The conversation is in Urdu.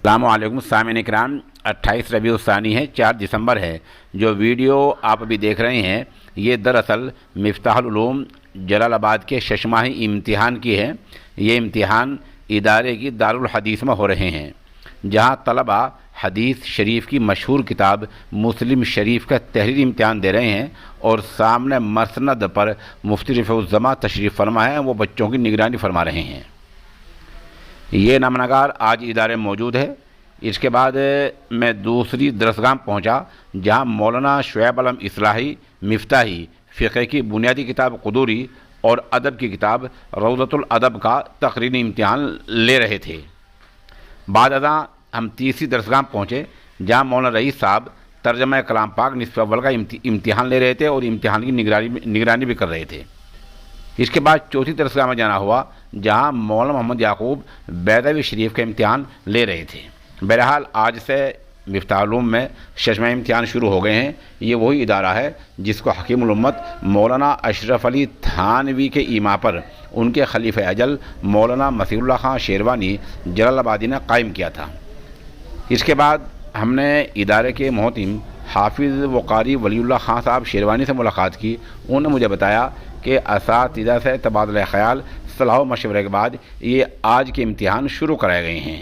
السلام علیکم سامعین کرام، 28 ربیع الثانی ہے، 4 دسمبر ہے۔ جو ویڈیو آپ ابھی دیکھ رہے ہیں یہ دراصل مفتاح العلوم جلال آباد کے 6 ماہی امتحان کی ہے۔ یہ امتحان ادارے کی دارالحدیث میں ہو رہے ہیں، جہاں طلبہ حدیث شریف کی مشہور کتاب مسلم شریف کا تحریری امتحان دے رہے ہیں، اور سامنے مسند پر مفتی رفیع الزماں تشریف فرما ہے، وہ بچوں کی نگرانی فرما رہے ہیں۔ یہ نامہ آج ادارے موجود ہے۔ اس کے بعد میں دوسری درسگاہ پہنچا، جہاں مولانا شعیب علم اصلاحی مفتاحی فقہ کی بنیادی کتاب قدوری اور ادب کی کتاب روضۃ الادب کا تقریری امتحان لے رہے تھے۔ بعد ازاں ہم تیسری درسگاہ پہنچے، جہاں مولانا رئیس صاحب ترجمہ کلام پاک نصف اول کا امتحان لے رہے تھے اور امتحان کی نگرانی بھی کر رہے تھے۔ اس کے بعد چوتھی درسگاہ میں جانا ہوا، جہاں مولانا محمد یعقوب بیضوی شریف کا امتحان لے رہے تھے۔ بہرحال آج سے مفتاح العلوم میں 6 ماہی امتحان شروع ہو گئے ہیں۔ یہ وہی ادارہ ہے جس کو حکیم الامت مولانا اشرف علی تھانوی کے ایما پر ان کے خلیفہ اجل مولانا مسیح اللہ خان شیروانی جلال آبادی نے قائم کیا تھا۔ اس کے بعد ہم نے ادارے کے محتم حافظ و قاری ولی اللہ خان صاحب شیروانی سے ملاقات کی۔ انہوں نے مجھے بتایا کہ اساتذہ سے تبادلہ خیال، صلاح و مشورے کے بعد یہ آج کے امتحان شروع کرائے گئے ہیں۔